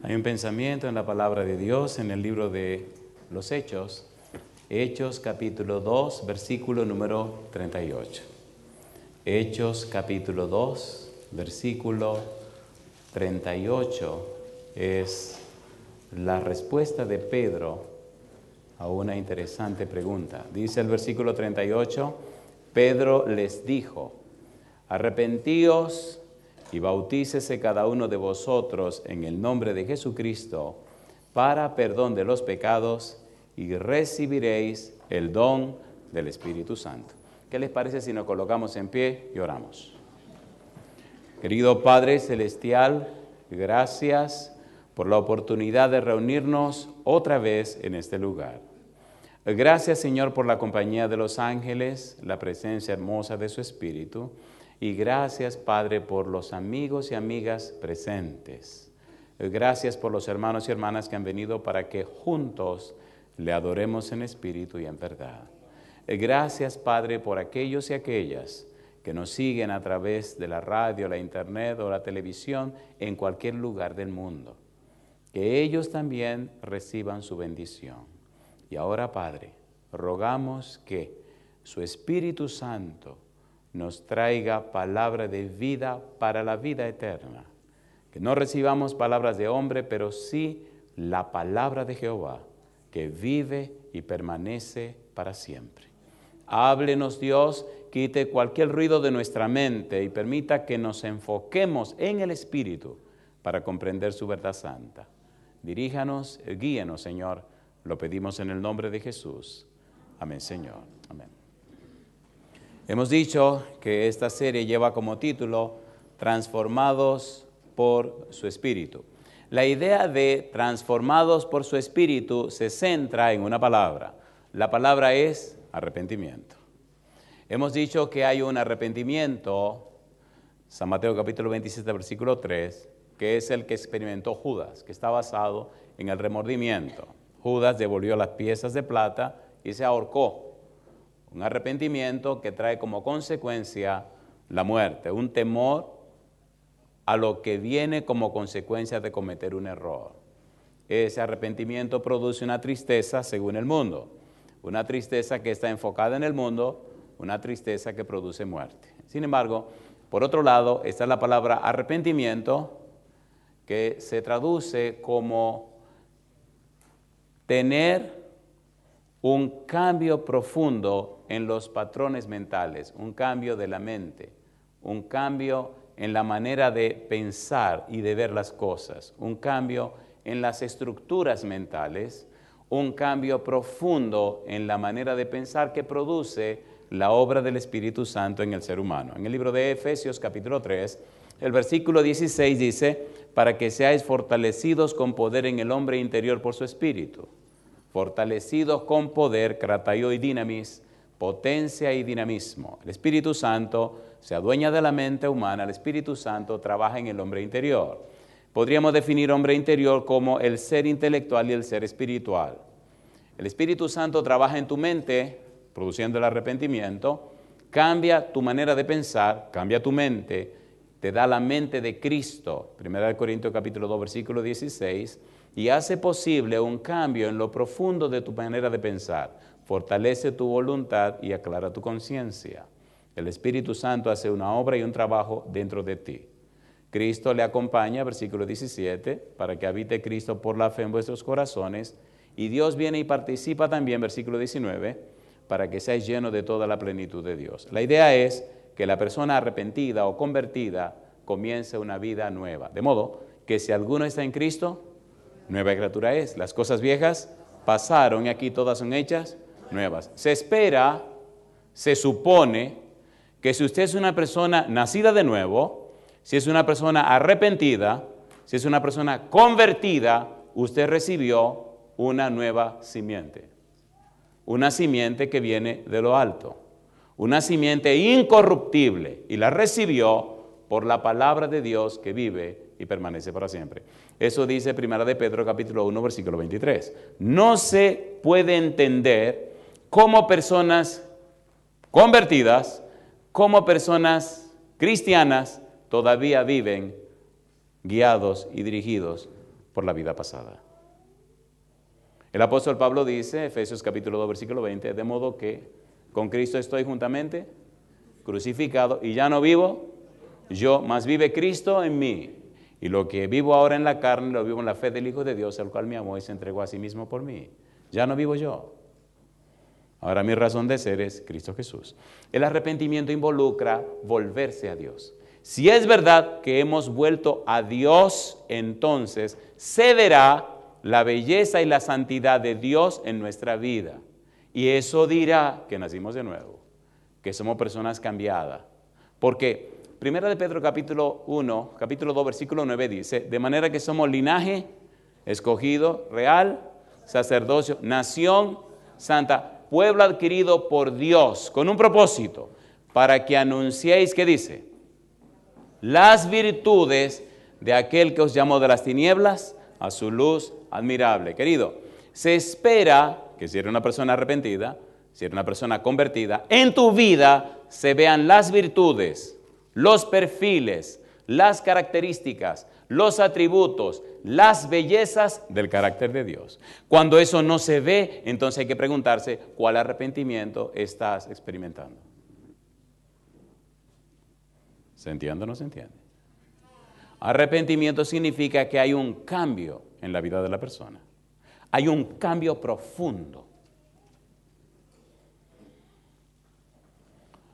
Hay un pensamiento en la palabra de Dios en el libro de los Hechos, Hechos capítulo 2, versículo número 38. Hechos capítulo 2, versículo 38 es la respuesta de Pedro a una interesante pregunta. Dice el versículo 38, Pedro les dijo, arrepentíos y bautícese cada uno de vosotros en el nombre de Jesucristo para perdón de los pecados y recibiréis el don del Espíritu Santo. ¿Qué les parece si nos colocamos en pie y oramos? Querido Padre Celestial, gracias por la oportunidad de reunirnos otra vez en este lugar. Gracias, Señor, por la compañía de los ángeles, la presencia hermosa de su Espíritu. Y gracias, Padre, por los amigos y amigas presentes. Gracias por los hermanos y hermanas que han venido para que juntos le adoremos en espíritu y en verdad. Gracias, Padre, por aquellos y aquellas que nos siguen a través de la radio, la internet o la televisión en cualquier lugar del mundo. Que ellos también reciban su bendición. Y ahora, Padre, rogamos que su Espíritu Santo nos traiga palabra de vida para la vida eterna. Que no recibamos palabras de hombre, pero sí la palabra de Jehová, que vive y permanece para siempre. Háblenos, Dios, quite cualquier ruido de nuestra mente y permita que nos enfoquemos en el Espíritu para comprender su verdad santa. Diríjanos, guíenos, Señor. Lo pedimos en el nombre de Jesús. Amén, Señor. Amén. Hemos dicho que esta serie lleva como título Transformados por su Espíritu. La idea de transformados por su Espíritu se centra en una palabra. La palabra es arrepentimiento. Hemos dicho que hay un arrepentimiento, San Mateo capítulo 27, versículo 3, que es el que experimentó Judas, que está basado en el remordimiento. Judas devolvió las piezas de plata y se ahorcó. Un arrepentimiento que trae como consecuencia la muerte, un temor a lo que viene como consecuencia de cometer un error. Ese arrepentimiento produce una tristeza según el mundo, una tristeza que está enfocada en el mundo, una tristeza que produce muerte. Sin embargo, por otro lado, está la palabra arrepentimiento, que se traduce como tener un cambio profundo en los patrones mentales, un cambio de la mente, un cambio en la manera de pensar y de ver las cosas, un cambio en las estructuras mentales, un cambio profundo en la manera de pensar que produce la obra del Espíritu Santo en el ser humano. En el libro de Efesios capítulo 3, el versículo 16 dice, para que seáis fortalecidos con poder en el hombre interior por su Espíritu. Fortalecidos con poder, krataio y dinamis, potencia y dinamismo. El Espíritu Santo se adueña de la mente humana, el Espíritu Santo trabaja en el hombre interior. Podríamos definir hombre interior como el ser intelectual y el ser espiritual. El Espíritu Santo trabaja en tu mente, produciendo el arrepentimiento, cambia tu manera de pensar, cambia tu mente, te da la mente de Cristo, 1 Corintios capítulo 2, versículo 16, y hace posible un cambio en lo profundo de tu manera de pensar. Fortalece tu voluntad y aclara tu conciencia. El Espíritu Santo hace una obra y un trabajo dentro de ti. Cristo le acompaña, versículo 17, para que habite Cristo por la fe en vuestros corazones. Y Dios viene y participa también, versículo 19, para que seáis llenos de toda la plenitud de Dios. La idea es que la persona arrepentida o convertida comience una vida nueva. De modo que si alguno está en Cristo, nueva criatura es. Las cosas viejas pasaron y aquí todas son hechas nuevas. Se espera, se supone que si usted es una persona nacida de nuevo, si es una persona arrepentida, si es una persona convertida, usted recibió una nueva simiente. Una simiente que viene de lo alto. Una simiente incorruptible. Y la recibió por la palabra de Dios que vive y permanece para siempre. Eso dice 1 de Pedro capítulo 1, versículo 23. No se puede entender cómo personas convertidas, cómo personas cristianas todavía viven guiados y dirigidos por la vida pasada. El apóstol Pablo dice, Efesios capítulo 2, versículo 20, de modo que con Cristo estoy juntamente crucificado y ya no vivo yo, mas vive Cristo en mí. Y lo que vivo ahora en la carne, lo vivo en la fe del Hijo de Dios, el cual me amó y se entregó a sí mismo por mí. Ya no vivo yo. Ahora mi razón de ser es Cristo Jesús. El arrepentimiento involucra volverse a Dios. Si es verdad que hemos vuelto a Dios, entonces se verá la belleza y la santidad de Dios en nuestra vida. Y eso dirá que nacimos de nuevo, que somos personas cambiadas. Porque 1 de Pedro capítulo 2, versículo 9 dice, de manera que somos linaje escogido, real, sacerdocio, nación santa, pueblo adquirido por Dios, con un propósito, para que anunciéis, ¿qué dice? Las virtudes de aquel que os llamó de las tinieblas a su luz admirable. Querido, se espera que si eres una persona arrepentida, si eres una persona convertida, en tu vida se vean las virtudes, los perfiles, las características, los atributos, las bellezas del carácter de Dios. Cuando eso no se ve, entonces hay que preguntarse cuál arrepentimiento estás experimentando. ¿Se entiende o no se entiende? Arrepentimiento significa que hay un cambio en la vida de la persona. Hay un cambio profundo.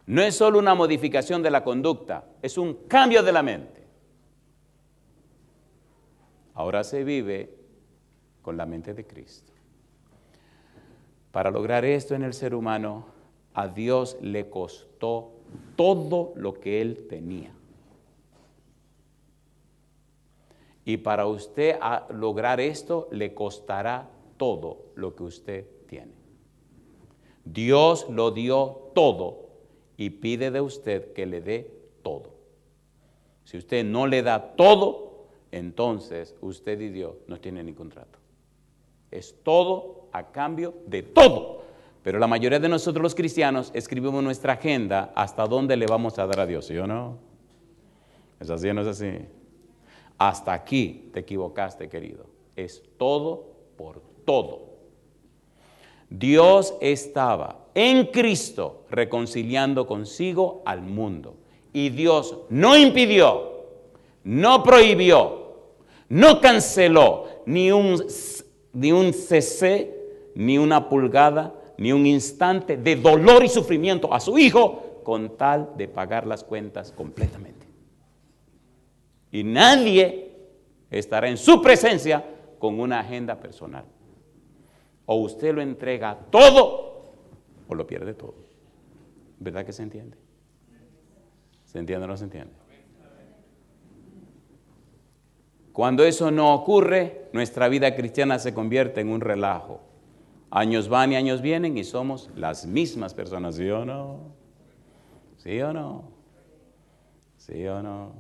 No es solo una modificación de la conducta, es un cambio de la mente. Ahora se vive con la mente de Cristo. Para lograr esto en el ser humano, a Dios le costó todo lo que Él tenía. Y para usted lograr esto, le costará todo lo que usted tiene. Dios lo dio todo y pide de usted que le dé todo. Si usted no le da todo, entonces usted y Dios no tienen ni contrato. Es todo a cambio de todo. Pero la mayoría de nosotros los cristianos escribimos nuestra agenda hasta dónde le vamos a dar a Dios, ¿sí o no? ¿Es así o no es así? Hasta aquí te equivocaste, querido. Es todo por todo. Dios estaba en Cristo reconciliando consigo al mundo. Y Dios no impidió, no prohibió, no canceló ni un cc, ni una pulgada, ni un instante de dolor y sufrimiento a su Hijo con tal de pagar las cuentas completamente. Y nadie estará en su presencia con una agenda personal. O usted lo entrega todo o lo pierde todo. ¿Verdad que se entiende? ¿Se entiende o no se entiende? Cuando eso no ocurre, nuestra vida cristiana se convierte en un relajo. Años van y años vienen y somos las mismas personas, ¿sí o no? ¿Sí o no? ¿Sí o no?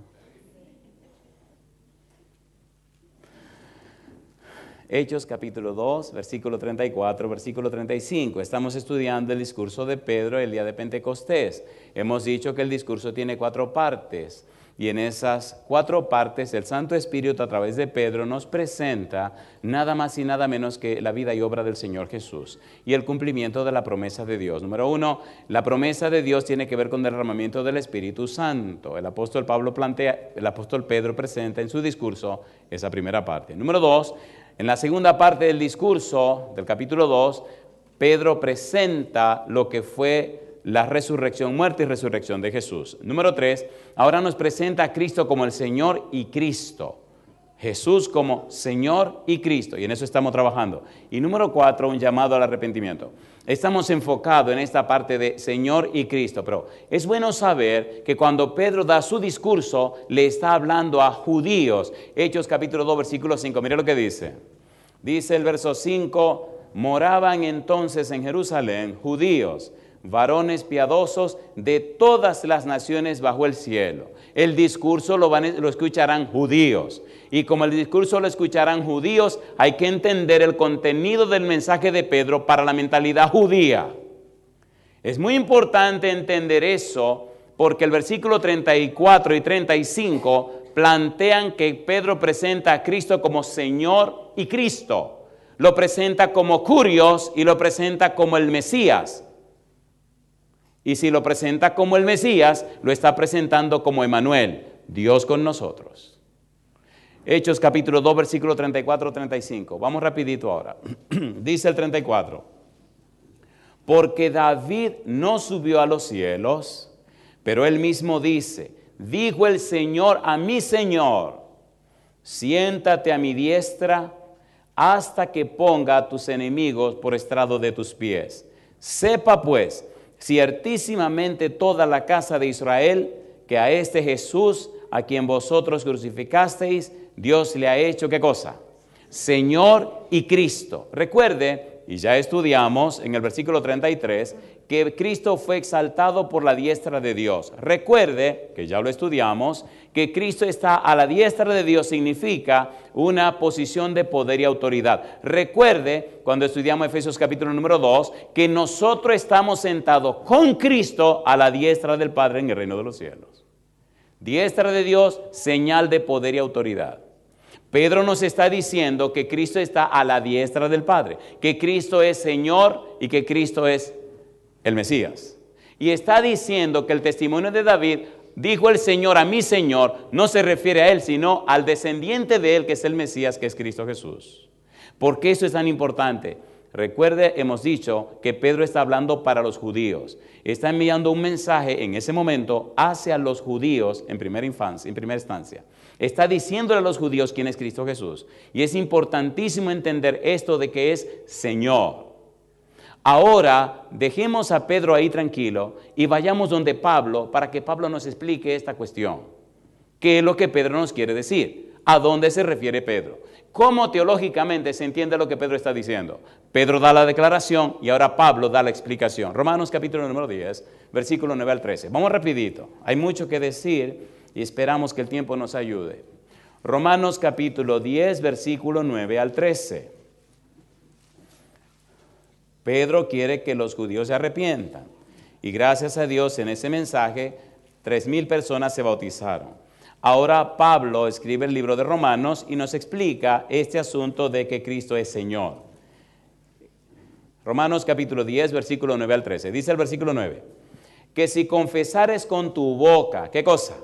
Hechos capítulo 2, versículo 34, versículo 35. Estamos estudiando el discurso de Pedro el día de Pentecostés. Hemos dicho que el discurso tiene 4 partes. Y en esas 4 partes el Santo Espíritu a través de Pedro nos presenta nada más y nada menos que la vida y obra del Señor Jesús y el cumplimiento de la promesa de Dios. Número 1, la promesa de Dios tiene que ver con el derramamiento del Espíritu Santo. El apóstol Pedro presenta en su discurso esa primera parte. Número 2, en la segunda parte del discurso del capítulo 2, Pedro presenta lo que fue la resurrección, muerte y resurrección de Jesús. Número 3, ahora nos presenta a Cristo como el Señor y Cristo. Jesús como Señor y Cristo, y en eso estamos trabajando. Y número 4, un llamado al arrepentimiento. Estamos enfocados en esta parte de Señor y Cristo, pero es bueno saber que cuando Pedro da su discurso, le está hablando a judíos. Hechos capítulo 2, versículo 5, mire lo que dice. Dice el verso 5, moraban entonces en Jerusalén judíos, varones piadosos de todas las naciones bajo el cielo. El discurso lo escucharán judíos. Y como el discurso lo escucharán judíos, hay que entender el contenido del mensaje de Pedro para la mentalidad judía. Es muy importante entender eso porque el versículo 34 y 35 plantean que Pedro presenta a Cristo como Señor y Cristo. Lo presenta como Curios y lo presenta como el Mesías. Y si lo presenta como el Mesías, lo está presentando como Emmanuel, Dios con nosotros. Hechos capítulo 2, versículo 34-35. Vamos rapidito ahora. Dice el 34. Porque David no subió a los cielos, pero él mismo dice, dijo el Señor a mi Señor, siéntate a mi diestra hasta que ponga a tus enemigos por estrado de tus pies. Sepa pues, ciertísimamente toda la casa de Israel, que a este Jesús, a quien vosotros crucificasteis, Dios le ha hecho, ¿qué cosa? Señor y Cristo. Recuerde, y ya estudiamos en el versículo 33, que Cristo fue exaltado por la diestra de Dios. Recuerde, que ya lo estudiamos, que Cristo está a la diestra de Dios significa una posición de poder y autoridad. Recuerde, cuando estudiamos Efesios capítulo número 2, que nosotros estamos sentados con Cristo a la diestra del Padre en el reino de los cielos. Diestra de Dios, señal de poder y autoridad. Pedro nos está diciendo que Cristo está a la diestra del Padre, que Cristo es Señor y que Cristo es el Mesías. Y está diciendo que el testimonio de David, dijo el Señor a mi Señor, no se refiere a él, sino al descendiente de él, que es el Mesías, que es Cristo Jesús. ¿Por qué eso es tan importante? Recuerde, hemos dicho que Pedro está hablando para los judíos. Está enviando un mensaje en ese momento hacia los judíos en primera instancia. Está diciéndole a los judíos quién es Cristo Jesús. Y es importantísimo entender esto de que es Señor. Ahora, dejemos a Pedro ahí tranquilo y vayamos donde Pablo para que Pablo nos explique esta cuestión. ¿Qué es lo que Pedro nos quiere decir? ¿A dónde se refiere Pedro? ¿Cómo teológicamente se entiende lo que Pedro está diciendo? Pedro da la declaración y ahora Pablo da la explicación. Romanos capítulo número 10, versículo 9 al 13. Vamos rapidito. Hay mucho que decir y esperamos que el tiempo nos ayude. Romanos capítulo 10, versículo 9 al 13. Pedro quiere que los judíos se arrepientan. Y gracias a Dios en ese mensaje, 3,000 personas se bautizaron. Ahora Pablo escribe el libro de Romanos y nos explica este asunto de que Cristo es Señor. Romanos capítulo 10, versículo 9 al 13. Dice el versículo 9, que si confesares con tu boca, ¿qué cosa?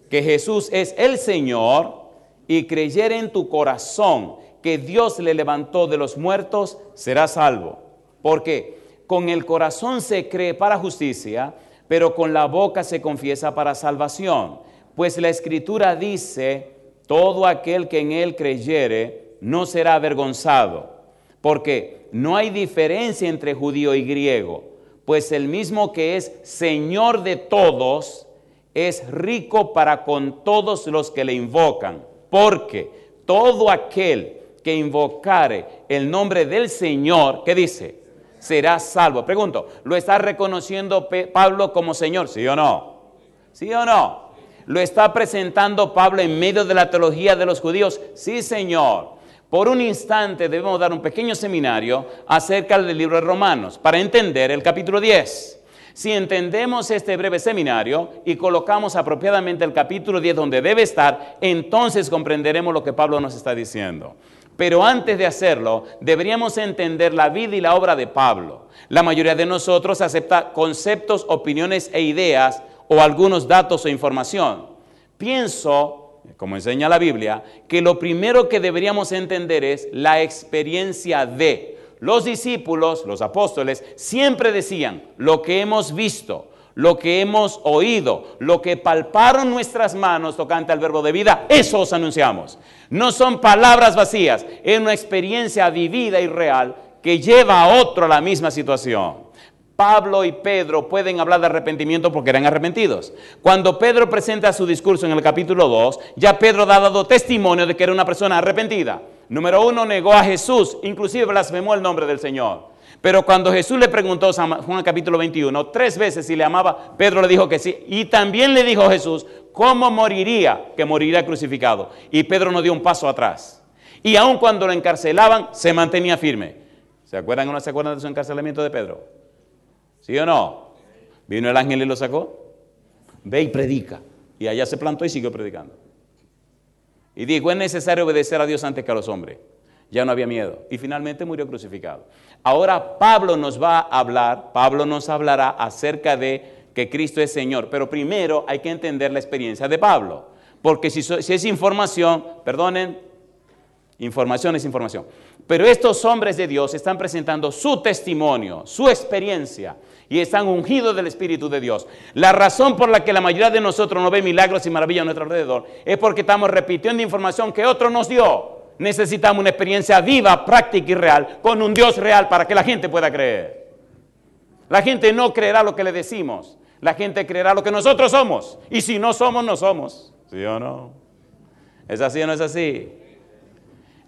Que Jesús es el Señor y creyere en tu corazón que Dios le levantó de los muertos, serás salvo. Porque con el corazón se cree para justicia, pero con la boca se confiesa para salvación. Pues la Escritura dice, todo aquel que en él creyere no será avergonzado, porque no hay diferencia entre judío y griego, pues el mismo que es Señor de todos, es rico para con todos los que le invocan, porque todo aquel que invocare el nombre del Señor, ¿qué dice? Será salvo. Pregunto, ¿lo está reconociendo Pablo como Señor? ¿Sí o no? ¿Sí o no? ¿Lo está presentando Pablo en medio de la teología de los judíos? Sí, Señor. Por un instante debemos dar un pequeño seminario acerca del libro de Romanos para entender el capítulo 10. Si entendemos este breve seminario y colocamos apropiadamente el capítulo 10 donde debe estar, entonces comprenderemos lo que Pablo nos está diciendo. Pero antes de hacerlo, deberíamos entender la vida y la obra de Pablo. La mayoría de nosotros acepta conceptos, opiniones e ideas o algunos datos o información. Pienso, como enseña la Biblia, que lo primero que deberíamos entender es la experiencia de los discípulos, los apóstoles, siempre decían lo que hemos visto, lo que hemos oído, lo que palparon nuestras manos tocante al verbo de vida, eso os anunciamos. No son palabras vacías, es una experiencia vivida y real que lleva a otro a la misma situación. Pablo y Pedro pueden hablar de arrepentimiento porque eran arrepentidos. Cuando Pedro presenta su discurso en el capítulo 2, ya Pedro ha dado testimonio de que era una persona arrepentida. Número 1, negó a Jesús, inclusive blasfemó el nombre del Señor. Pero cuando Jesús le preguntó, San Juan capítulo 21, 3 veces si le amaba, Pedro le dijo que sí. Y también le dijo a Jesús, ¿cómo moriría? Que moriría crucificado. Y Pedro no dio un paso atrás. Y aun cuando lo encarcelaban, se mantenía firme. ¿Se acuerdan o no se acuerdan de su encarcelamiento de Pedro? ¿Sí o no? Vino el ángel y lo sacó. Ve y predica. Y allá se plantó y siguió predicando. Y dijo, es necesario obedecer a Dios antes que a los hombres. Ya no había miedo. Y finalmente murió crucificado. Ahora Pablo nos va a hablar, Pablo nos hablará acerca de que Cristo es Señor. Pero primero hay que entender la experiencia de Pablo. Porque si es información, perdonen, información es información. Pero estos hombres de Dios están presentando su testimonio, su experiencia. Y están ungidos del Espíritu de Dios. La razón por la que la mayoría de nosotros no ve milagros y maravillas a nuestro alrededor es porque estamos repitiendo información que otro nos dio. Necesitamos una experiencia viva, práctica y real con un Dios real para que la gente pueda creer. La gente no creerá lo que le decimos. La gente creerá lo que nosotros somos. Y si no somos, no somos. ¿Sí o no? ¿Es así o no es así?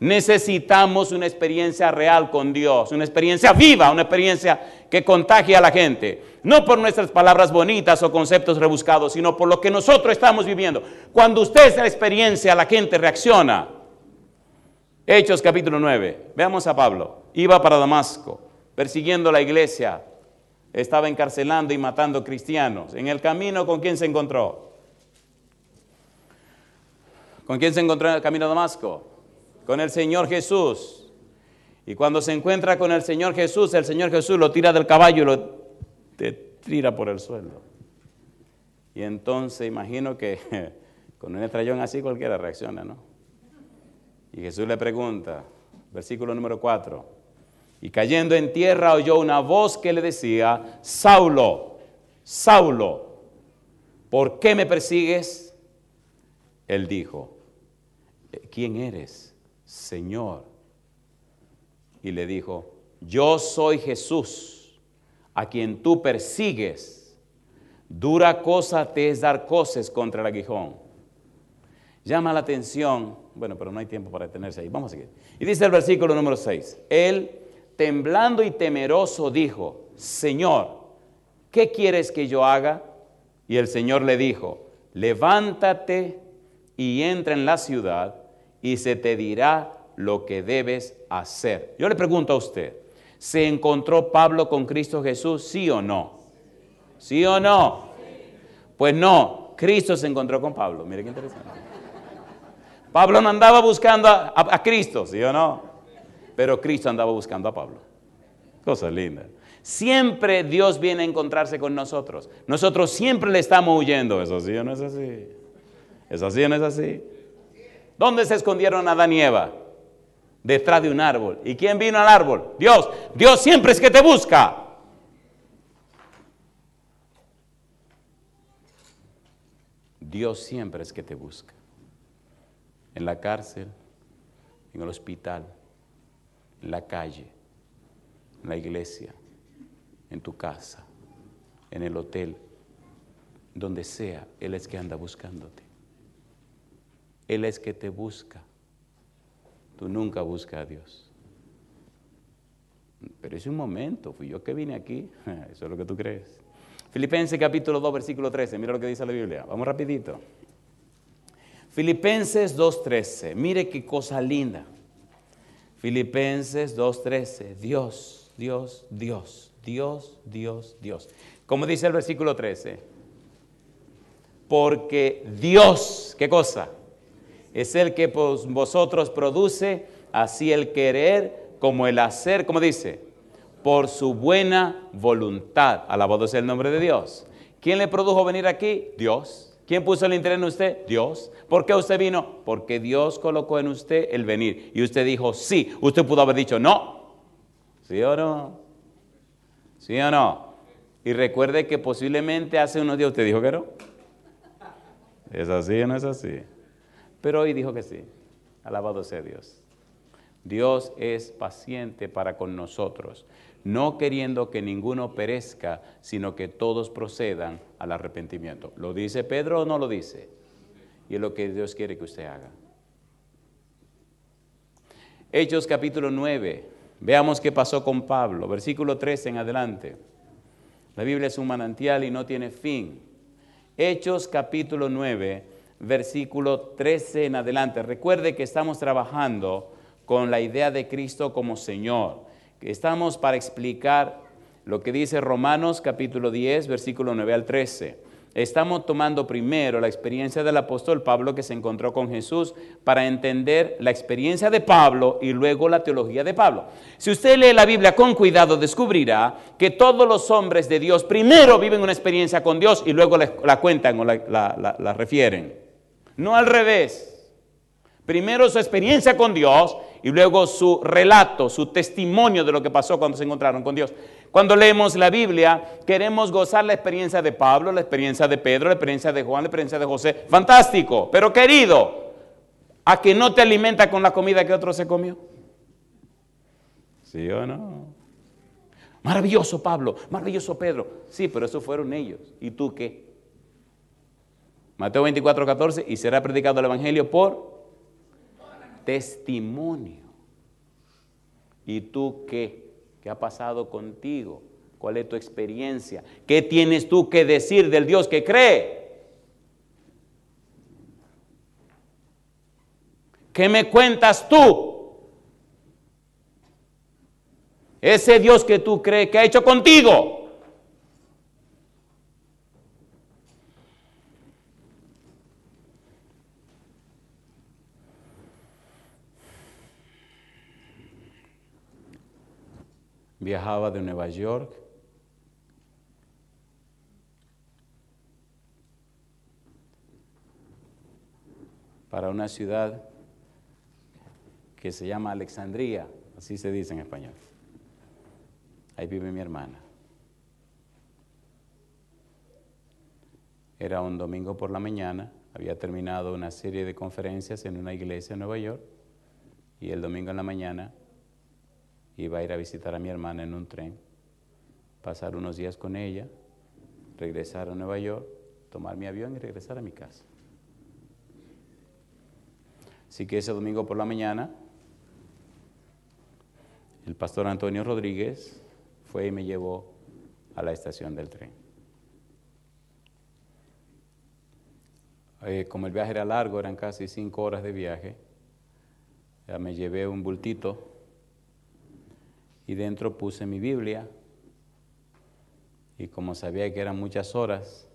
Necesitamos una experiencia real con Dios, una experiencia viva, una experiencia que contagie a la gente. No por nuestras palabras bonitas o conceptos rebuscados, sino por lo que nosotros estamos viviendo. Cuando usted hace la experiencia, la gente reacciona. Hechos capítulo 9. Veamos a Pablo. Iba para Damasco, persiguiendo la iglesia. Estaba encarcelando y matando cristianos. En el camino, ¿con quién se encontró? ¿Con quién se encontró en el camino a Damasco? Con el Señor Jesús. Y cuando se encuentra con el Señor Jesús lo tira del caballo y lo tira por el suelo. Y entonces imagino que con un estrellón así cualquiera reacciona, ¿no? Y Jesús le pregunta, versículo número 4, y cayendo en tierra oyó una voz que le decía, Saulo, Saulo, ¿por qué me persigues? Él dijo, ¿quién eres, Señor? Y le dijo, yo soy Jesús, a quien tú persigues. Dura cosa te es dar coces contra el aguijón. Llama la atención, bueno, pero no hay tiempo para detenerse ahí, vamos a seguir. Y dice el versículo número 6, él, temblando y temeroso, dijo, Señor, ¿qué quieres que yo haga? Y el Señor le dijo, levántate y entra en la ciudad y se te dirá lo que debes hacer. Yo le pregunto a usted, ¿se encontró Pablo con Cristo Jesús, sí o no? ¿Sí o no? Pues no, Cristo se encontró con Pablo. Mire qué interesante. Pablo no andaba buscando a Cristo, ¿sí o no? Pero Cristo andaba buscando a Pablo. Cosa linda. Siempre Dios viene a encontrarse con nosotros. Nosotros siempre le estamos huyendo. ¿Es así o no es así? ¿Es así o no es así? ¿Dónde se escondieron Adán y Eva? Detrás de un árbol. ¿Y quién vino al árbol? Dios. Dios siempre es que te busca. Dios siempre es que te busca. En la cárcel, en el hospital, en la calle, en la iglesia, en tu casa, en el hotel, donde sea, Él es que anda buscándote. Él es que te busca. Tú nunca buscas a Dios. Pero es un momento, fui yo que vine aquí. Eso es lo que tú crees. Filipenses capítulo 2, versículo 13. Mira lo que dice la Biblia. Vamos rapidito. Filipenses 2:13. Mire qué cosa linda. Filipenses 2:13. Dios, Dios, Dios, Dios, Dios, Dios. Como dice el versículo 13. Porque Dios, ¿qué cosa? Es el que vosotros produce así el querer como el hacer, como dice, por su buena voluntad. Alabado sea el nombre de Dios. ¿Quién le produjo venir aquí? Dios. ¿Quién puso el interés en usted? Dios. ¿Por qué usted vino? Porque Dios colocó en usted el venir. Y usted dijo sí. Usted pudo haber dicho no. ¿Sí o no? ¿Sí o no? Y recuerde que posiblemente hace unos días usted dijo que no. ¿Es así o no es así? Pero hoy dijo que sí. Alabado sea Dios. Dios es paciente para con nosotros, no queriendo que ninguno perezca, sino que todos procedan al arrepentimiento. ¿Lo dice Pedro o no lo dice? Y es lo que Dios quiere que usted haga. Hechos capítulo 9. Veamos qué pasó con Pablo. Versículo 13 en adelante. La Biblia es un manantial y no tiene fin. Hechos capítulo 9, versículo 13 en adelante. Recuerde que estamos trabajando con la idea de Cristo como Señor. Estamos para explicar lo que dice Romanos capítulo 10, versículo 9 al 13. Estamos tomando primero la experiencia del apóstol Pablo que se encontró con Jesús para entender la experiencia de Pablo y luego la teología de Pablo. Si usted lee la Biblia con cuidado, descubrirá que todos los hombres de Dios primero viven una experiencia con Dios y luego la cuentan o la refieren. No al revés. Primero su experiencia con Dios y luego su relato, su testimonio de lo que pasó cuando se encontraron con Dios. Cuando leemos la Biblia, queremos gozar la experiencia de Pablo, la experiencia de Pedro, la experiencia de Juan, la experiencia de José. Fantástico, pero querido, ¿a que no te alimenta con la comida que otro se comió? ¿Sí o no? Maravilloso Pablo, maravilloso Pedro. Sí, pero esos fueron ellos. ¿Y tú qué? Mateo 24:14, y será predicado el evangelio por testimonio. ¿Y tú qué? ¿Qué ha pasado contigo? ¿Cuál es tu experiencia? ¿Qué tienes tú que decir del Dios que cree? ¿Qué me cuentas tú? Ese Dios que tú crees, ¿qué ha hecho contigo? Viajaba de Nueva York para una ciudad que se llama Alexandria, así se dice en español. Ahí vive mi hermana. Era un domingo por la mañana, había terminado una serie de conferencias en una iglesia en Nueva York y el domingo en la mañana iba a ir a visitar a mi hermana en un tren, pasar unos días con ella, regresar a Nueva York, tomar mi avión y regresar a mi casa. Así que ese domingo por la mañana, el pastor Antonio Rodríguez fue y me llevó a la estación del tren. Como el viaje era largo, eran casi 5 horas de viaje, me llevé un bultito y dentro puse mi Biblia y como sabía que eran muchas horas,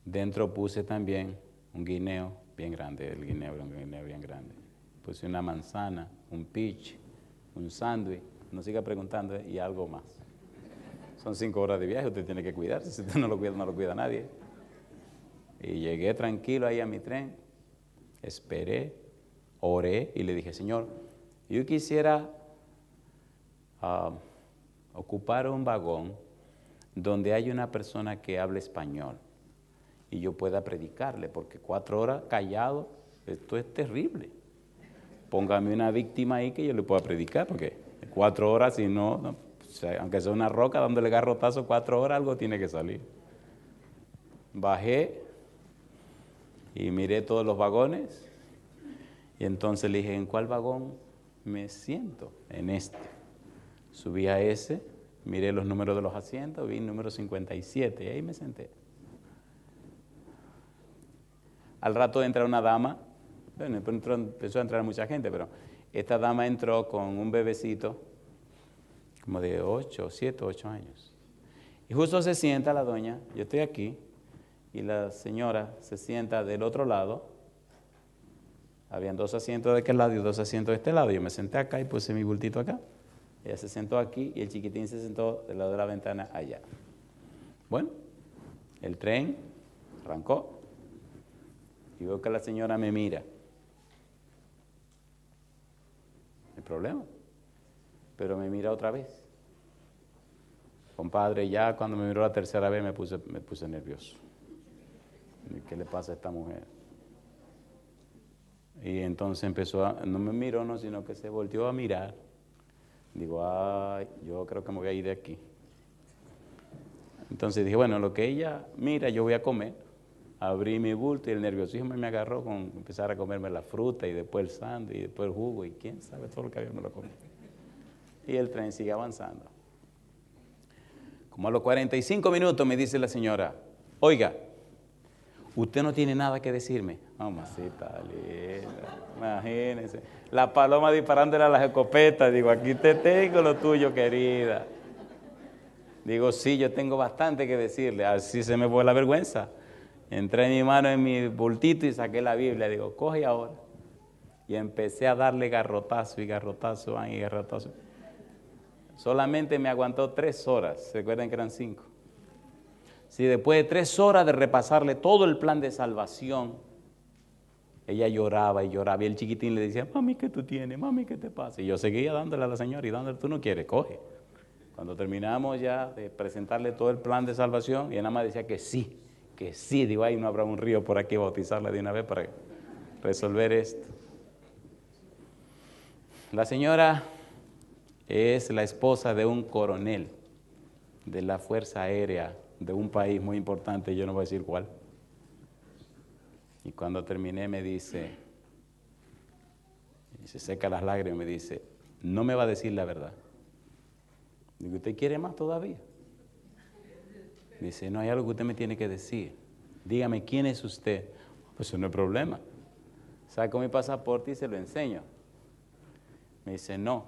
dentro puse también un guineo bien grande, el guineo era un guineo bien grande. Puse una manzana, un peach, un sándwich, no siga preguntando, y algo más. Son 5 horas de viaje, usted tiene que cuidarse, si usted no lo cuida, no lo cuida nadie. Y llegué tranquilo ahí a mi tren, esperé, oré y le dije, Señor, yo quisiera ocupar un vagón donde haya una persona que hable español y yo pueda predicarle, porque 4 horas callado, esto es terrible. Póngame una víctima ahí que yo le pueda predicar, porque 4 horas, si no, o sea, aunque sea una roca dándole garrotazo, 4 horas algo tiene que salir. Bajé y miré todos los vagones y entonces le dije, ¿en cuál vagón me siento? En este. Subí a ese, miré los números de los asientos, vi el número 57 y ahí me senté. Al rato entra una dama, bueno, empezó a entrar mucha gente, pero esta dama entró con un bebecito como de 7 o 8 años. Y justo se sienta la doña, yo estoy aquí, y la señora se sienta del otro lado. Habían 2 asientos de aquel lado y 2 asientos de este lado. Yo me senté acá y puse mi bultito acá. Ella se sentó aquí y el chiquitín se sentó del lado de la ventana allá. Bueno, el tren arrancó y veo que la señora me mira. No hay problema, pero me mira otra vez. Compadre, ya cuando me miró la tercera vez me puse nervioso. ¿Qué le pasa a esta mujer? Y entonces no me miró, no, sino que se volteó a mirar. Digo, ay, yo creo que me voy a ir de aquí. Entonces dije, bueno, lo que ella mira, yo voy a comer. Abrí mi bulto y el nerviosismo me agarró con empezar a comerme la fruta y después el sándwich y después el jugo y quién sabe todo lo que había me lo comí. Y el tren sigue avanzando. Como a los 45 minutos me dice la señora, oiga, usted no tiene nada que decirme. Mamacita linda, imagínense. La paloma disparándole a las escopetas. Digo, aquí te tengo lo tuyo, querida. Digo, sí, yo tengo bastante que decirle. Así se me fue la vergüenza. Entré mi mano en mi bultito y saqué la Biblia. Digo, coge ahora. Y empecé a darle garrotazo y garrotazo y garrotazo. Solamente me aguantó 3 horas. ¿Se acuerdan que eran 5? Sí, después de 3 horas de repasarle todo el plan de salvación, ella lloraba y lloraba. Y el chiquitín le decía, mami, ¿qué tú tienes? Mami, ¿qué te pasa? Y yo seguía dándole a la señora y dándole, tú no quieres, coge. Cuando terminamos ya de presentarle todo el plan de salvación, y ella nada más decía que sí, que sí. Digo, ay, no habrá un río por aquí, bautizarla de una vez para resolver esto. La señora es la esposa de un coronel de la Fuerza Aérea de un país muy importante, yo no voy a decir cuál. Y cuando terminé me dice, y se seca las lágrimas, me dice, no me va a decir la verdad. Digo, ¿usted quiere más todavía? Dice, no, hay algo que usted me tiene que decir. Dígame, ¿quién es usted? Pues eso no es problema. Saco mi pasaporte y se lo enseño. Me dice, no,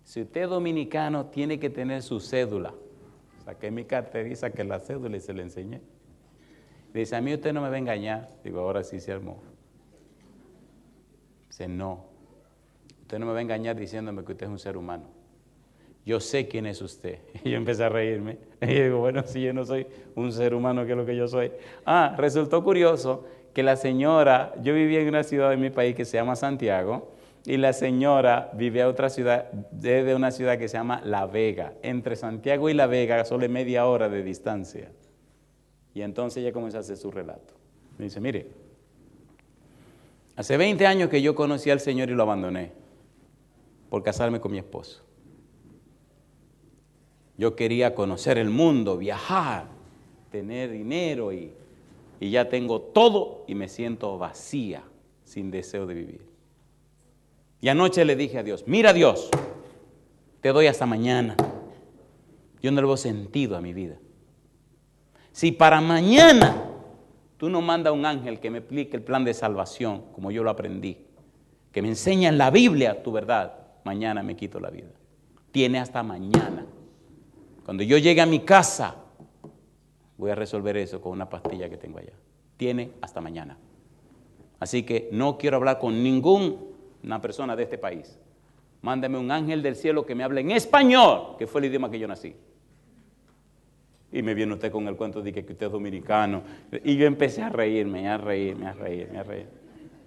si usted es dominicano, tiene que tener su cédula. Saqué mi cartera y saqué la cédula y se la enseñé. Dice, a mí usted no me va a engañar. Digo, ahora sí se armó. Dice, no, usted no me va a engañar diciéndome que usted es un ser humano. Yo sé quién es usted. Y yo empecé a reírme. Y digo, bueno, si yo no soy un ser humano, ¿qué es lo que yo soy? Resultó curioso que la señora, yo vivía en una ciudad de mi país que se llama Santiago, y la señora vivía en otra ciudad, desde una ciudad que se llama La Vega. Entre Santiago y La Vega, solo media hora de distancia. Y entonces ella comenzó a hacer su relato. Me dice, mire, hace 20 años que yo conocí al Señor y lo abandoné por casarme con mi esposo. Yo quería conocer el mundo, viajar, tener dinero y ya tengo todo y me siento vacía, sin deseo de vivir. Y anoche le dije a Dios, mira Dios, te doy hasta mañana. Yo no le veo sentido a mi vida. Si para mañana tú no mandas un ángel que me explique el plan de salvación, como yo lo aprendí, que me enseña en la Biblia tu verdad, mañana me quito la vida. Tiene hasta mañana. Cuando yo llegue a mi casa, voy a resolver eso con una pastilla que tengo allá. Tiene hasta mañana. Así que no quiero hablar con ninguna persona de este país. Mándame un ángel del cielo que me hable en español, que fue el idioma que yo nací. Y me viene usted con el cuento de que usted es dominicano. Y yo empecé a reírme.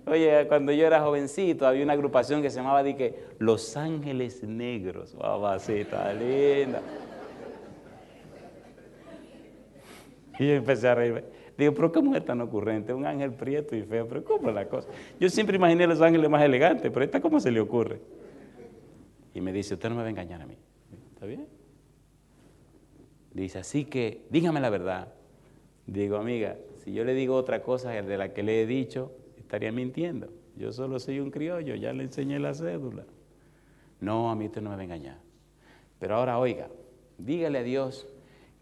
Oye, cuando yo era jovencito, había una agrupación que se llamaba Los Ángeles Negros. Babacita linda. Y yo empecé a reírme. Digo, pero ¿qué mujer tan ocurrente? Un ángel prieto y feo, pero ¿cómo es la cosa? Yo siempre imaginé a los ángeles más elegantes, pero esta ¿cómo se le ocurre? Y me dice, usted no me va a engañar a mí. ¿Está bien? Dice, así que dígame la verdad. Digo, amiga, si yo le digo otra cosa de la que le he dicho, estaría mintiendo. Yo solo soy un criollo, ya le enseñé la cédula. No, a mí usted no me va a engañar. Pero ahora, oiga, dígale a Dios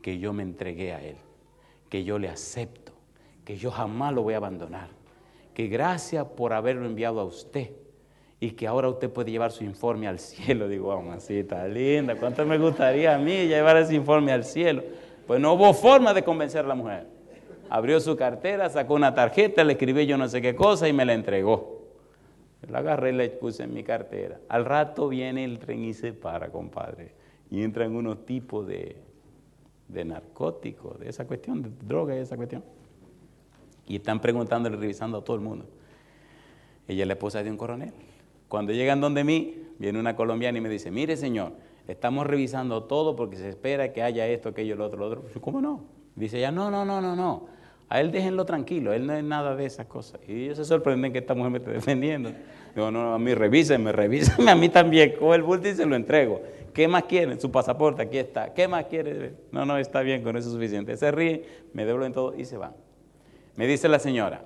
que yo me entregué a Él, que yo le acepto, que yo jamás lo voy a abandonar, que gracias por haberlo enviado a usted y que ahora usted puede llevar su informe al cielo. Digo, mamacita linda, ¿cuánto me gustaría a mí llevar ese informe al cielo? Pues no hubo forma de convencer a la mujer. Abrió su cartera, sacó una tarjeta, le escribí yo no sé qué cosa y me la entregó. La agarré y la puse en mi cartera. Al rato viene el tren y se para, compadre. Y entran unos tipos de narcóticos, de esa cuestión, de droga y esa cuestión. Y están preguntándole, revisando a todo el mundo. Ella es la esposa de un coronel. Cuando llegan donde mí, viene una colombiana y me dice, mire señor, estamos revisando todo porque se espera que haya esto, aquello, lo otro. ¿Cómo no? Dice ella, no. A él déjenlo tranquilo, él no es nada de esas cosas. Y ellos se sorprenden que esta mujer me esté defendiendo. Digo, no, a mí revísenme, a mí también. Cojo el bulto y se lo entrego. ¿Qué más quieren? Su pasaporte, aquí está. ¿Qué más quiere? No, está bien, con eso es suficiente. Se ríen, me devuelven todo y se van. Me dice la señora,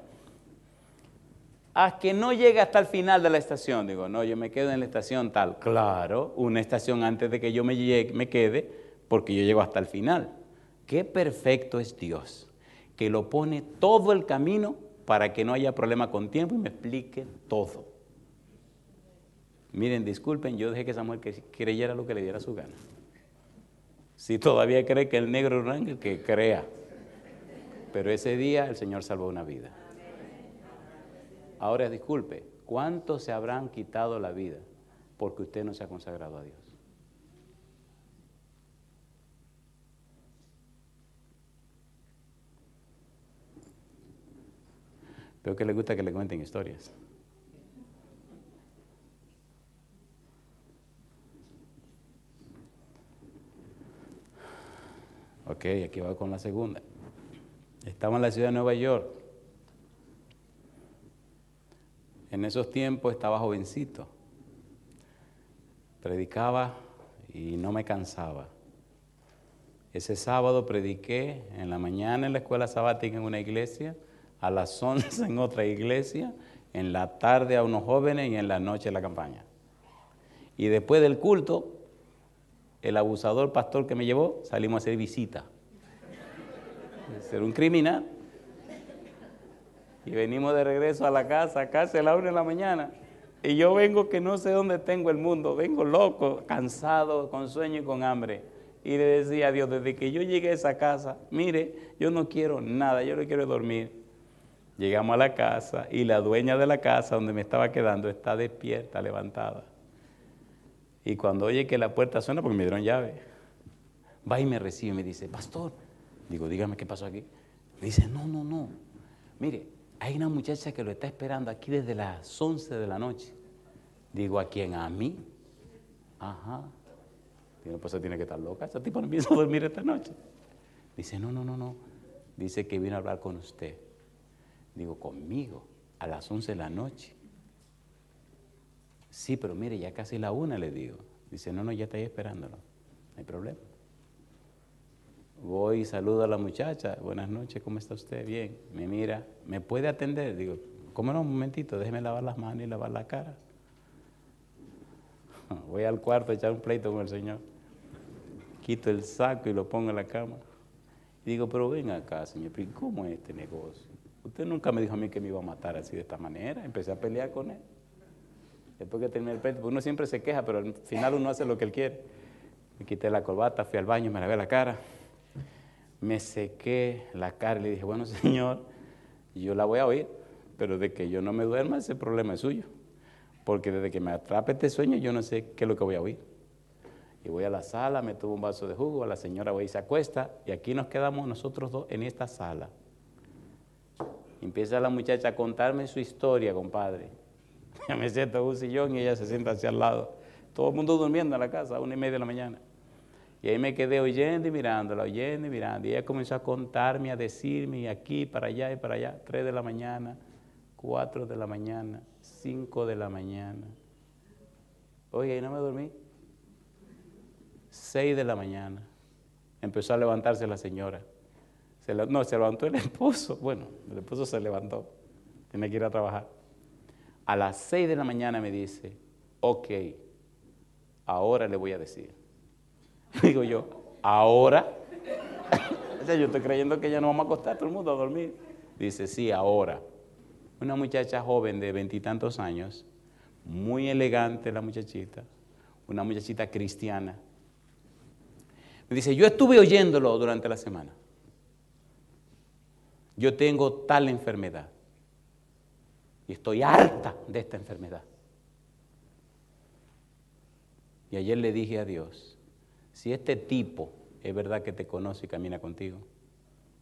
a que no llegue hasta el final de la estación. Digo, no, yo me quedo en la estación tal. Claro, una estación antes de que yo me quede, porque yo llego hasta el final. Qué perfecto es Dios, que lo pone todo el camino para que no haya problema con tiempo y me explique todo. Miren, disculpen, yo dejé que esa mujer creyera lo que le diera su gana. Si todavía cree que el negro es un ángel, que crea. Pero ese día el Señor salvó una vida. Ahora disculpe, ¿cuántos se habrán quitado la vida porque usted no se ha consagrado a Dios? Veo que le gusta que le cuenten historias. Ok, aquí va con la segunda. Estaba en la ciudad de Nueva York. En esos tiempos estaba jovencito. Predicaba y no me cansaba. Ese sábado prediqué en la mañana en la escuela sabática en una iglesia, a las 11 en otra iglesia, en la tarde a unos jóvenes y en la noche en la campaña. Y después del culto, el abusador pastor que me llevó, salimos a hacer visita. Ser un criminal. Y venimos de regreso a la casa, casi a la 1 de la mañana. Y yo vengo que no sé dónde tengo el mundo, vengo loco, cansado, con sueño y con hambre. Y le decía a Dios, desde que yo llegué a esa casa, mire, yo no quiero nada, yo no quiero dormir. Llegamos a la casa y la dueña de la casa donde me estaba quedando está despierta, levantada. Y cuando oye que la puerta suena, porque me dieron llave, va y me recibe y me dice, pastor, digo, dígame qué pasó aquí. Me dice, no, mire, hay una muchacha que lo está esperando aquí desde las 11 de la noche. Digo, ¿a quién? ¿A mí? Ajá. Digo, pues esa tiene que estar loca, esa tipo no piensa dormir esta noche. Dice, no. Dice que vino a hablar con usted. Digo, ¿conmigo? A las 11 de la noche. Sí, pero mire, ya casi la 1 le digo. Dice, no, ya estoy esperándolo. No hay problema. Voy y saludo a la muchacha. Buenas noches, ¿cómo está usted? Bien. Me mira, ¿me puede atender? Digo, ¿cómo no? Un momentito, déjeme lavar las manos y lavar la cara. Voy al cuarto a echar un pleito con el Señor. Quito el saco y lo pongo en la cama. Y digo, pero ven acá, Señor, ¿cómo es este negocio? Usted nunca me dijo a mí que me iba a matar así de esta manera. Empecé a pelear con él. Después que terminé el pleito, pues uno siempre se queja, pero al final uno hace lo que él quiere. Me quité la corbata, fui al baño, me lavé la cara. Me sequé la cara y le dije, bueno, Señor, yo la voy a oír, pero de que yo no me duerma, ese problema es suyo. Porque desde que me atrape este sueño, yo no sé qué es lo que voy a oír. Y voy a la sala, me tomo un vaso de jugo, la señora va y se acuesta, y aquí nos quedamos nosotros dos en esta sala. Empieza la muchacha a contarme su historia, compadre. Yo me siento en un sillón y ella se sienta hacia al lado. Todo el mundo durmiendo en la casa, a 1:30 de la mañana. Y ahí me quedé oyendo y mirándola, oyendo y mirando. Y ella comenzó a contarme, a decirme, y aquí, para allá y para allá. 3 de la mañana, 4 de la mañana, 5 de la mañana. Oye, y no me dormí. 6 de la mañana. Empezó a levantarse la señora. Se levantó el esposo. Bueno, el esposo se levantó. Tenía que ir a trabajar. A las 6 de la mañana me dice, ok, ahora le voy a decir. Digo yo, ¿ahora? O sea, yo estoy creyendo que ya no vamos a acostar todo el mundo a dormir. Dice, sí, ahora. Una muchacha joven de 20 y tantos años, muy elegante la muchachita, una muchachita cristiana. Me dice, yo estuve oyéndolo durante la semana. Yo tengo tal enfermedad y estoy harta de esta enfermedad. Y ayer le dije a Dios, si este tipo es verdad que te conoce y camina contigo,